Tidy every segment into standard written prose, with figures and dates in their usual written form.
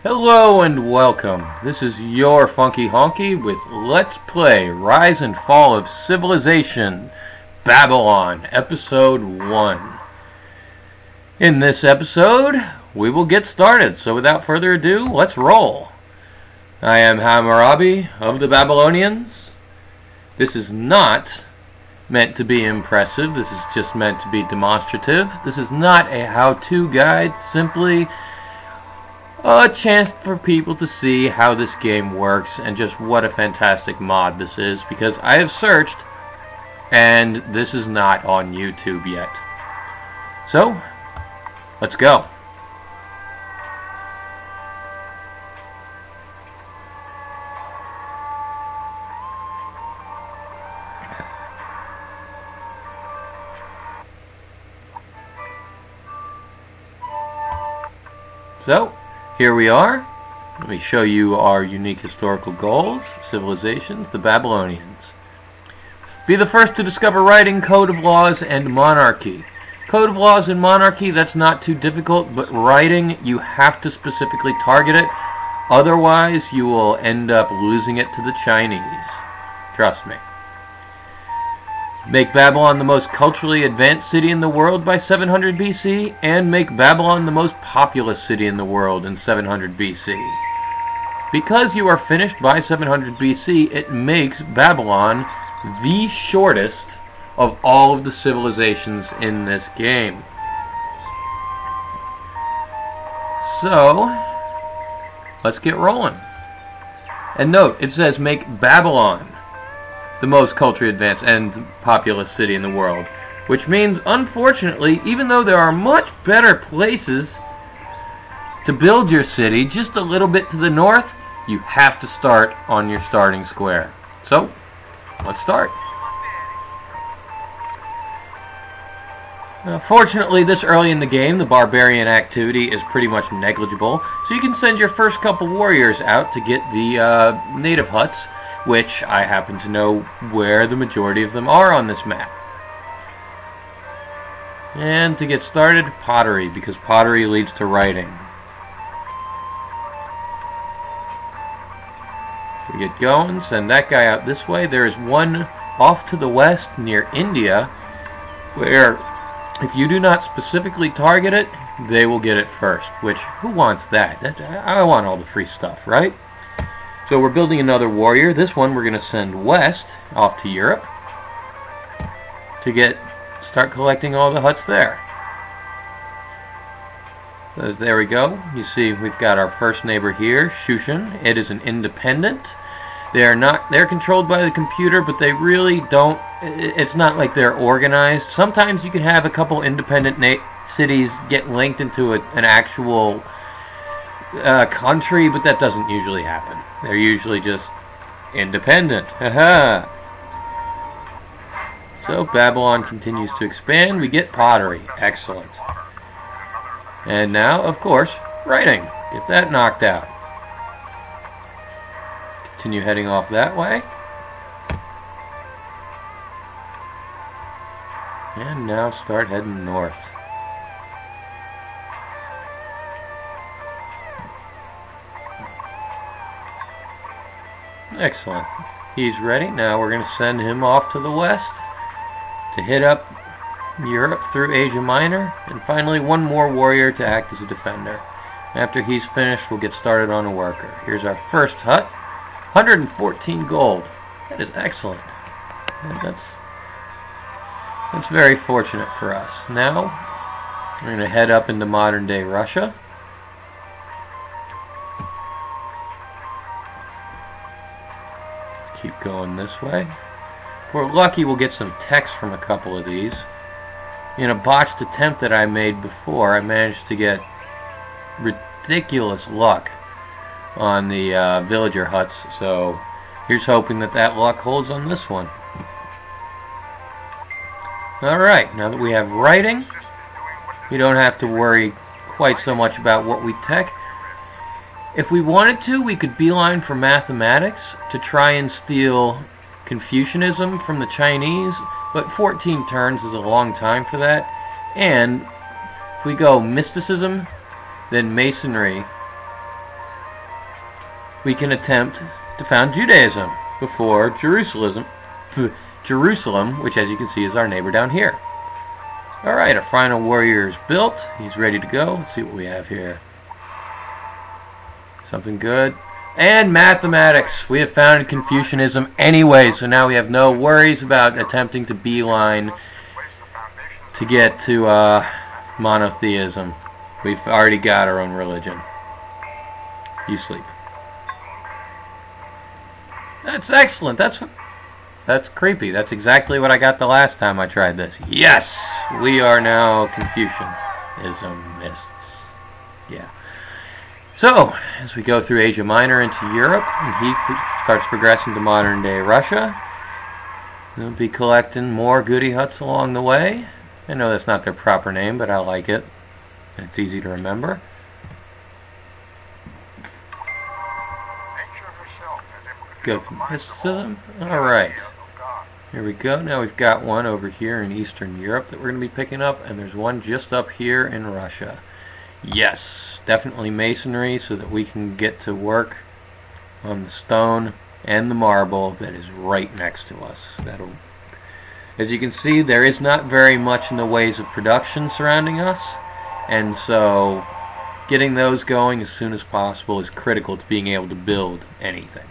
Hello and welcome. This is your Funky Honky with Let's Play Rise and Fall of Civilization Babylon, Episode 1. In this episode, we will get started, so without further ado, let's roll. I am Hammurabi of the Babylonians. This is not meant to be impressive, this is just meant to be demonstrative. This is not a how-to guide, simply a chance for people to see how this game works and just what a fantastic mod this is, because I have searched and this is not on YouTube yet. So, let's go. So, here we are. Let me show you our unique historical goals, civilizations, the Babylonians. Be the first to discover writing, code of laws, and monarchy. Code of laws and monarchy, that's not too difficult, but writing, you have to specifically target it. Otherwise, you will end up losing it to the Chinese. Trust me. Make Babylon the most culturally advanced city in the world by 700 BC, and make Babylon the most populous city in the world in 700 BC. Because you are finished by 700 BC, it makes Babylon the shortest of all of the civilizations in this game. So, let's get rolling. And note, it says make Babylon the most culturally advanced and populous city in the world, which means, unfortunately, even though there are much better places to build your city just a little bit to the north, you have to start on your starting square. So, let's start. Fortunately, this early in the game, the barbarian activity is pretty much negligible, so you can send your first couple warriors out to get the native huts, which I happen to know where the majority of them are on this map. And to get started, pottery, because pottery leads to writing. We get going, send that guy out this way. There is one off to the west near India, where if you do not specifically target it, they will get it first, which, who wants that? I want all the free stuff, right? So we're building another warrior. This one we're going to send west, off to Europe, to start collecting all the huts there. So there we go. You see we've got our first neighbor here, Shushan. It is an independent. They're controlled by the computer, but they really don't, it's not like they're organized. Sometimes you can have a couple independent cities get linked into an actual country, but that doesn't usually happen. They're usually just independent. Haha. So Babylon continues to expand. We get pottery. Excellent. And now, of course, writing. Get that knocked out. Continue heading off that way. And now start heading north. Excellent. He's ready. Now we're going to send him off to the west to hit up Europe through Asia Minor, and finally one more warrior to act as a defender. After he's finished, we'll get started on a worker. Here's our first hut. 114 gold. That is excellent. And that's very fortunate for us. Now we're going to head up into modern day Russia. Keep going this way. If we're lucky, we'll get some text from a couple of these. In a botched attempt that I made before, I managed to get ridiculous luck on the villager huts, so here's hoping that that luck holds on this one. Alright, now that we have writing, we don't have to worry quite so much about what we tech. If we wanted to, we could beeline for mathematics to try and steal Confucianism from the Chinese, but 14 turns is a long time for that. And if we go mysticism, then masonry, we can attempt to found Judaism before Jerusalem, which as you can see is our neighbor down here. Alright, our final warrior is built. He's ready to go. Let's see what we have here. Something good. And mathematics. We have founded Confucianism anyway, so now we have no worries about attempting to beeline to get to monotheism. We've already got our own religion. You sleep. That's excellent. That's creepy. That's exactly what I got the last time I tried this. Yes! We are now Confucianismists. Yeah. So, as we go through Asia Minor into Europe, and he starts progressing to modern-day Russia, we'll be collecting more goody huts along the way. I know that's not their proper name, but I like it. And it's easy to remember. Go through mysticism. Alright. Here we go. Now we've got one over here in Eastern Europe that we're going to be picking up, and there's one just up here in Russia. Yes, definitely masonry so that we can get to work on the stone and the marble that is right next to us. As you can see, there is not very much in the ways of production surrounding us, and so getting those going as soon as possible is critical to being able to build anything.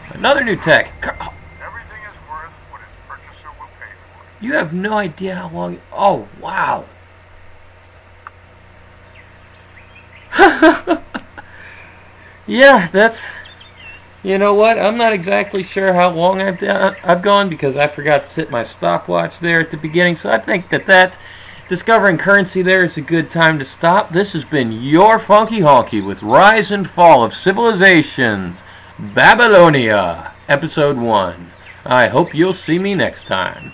Another new tech. Everything is worth what its purchaser will pay for it. You have no idea how long... Oh, wow. Yeah, that's... You know what? I'm not exactly sure how long I've gone because I forgot to set my stopwatch there at the beginning. So I think that discovering currency there is a good time to stop. This has been your Funky Honky with Rise and Fall of Civilization, Babylonia, Episode 1. I hope you'll see me next time.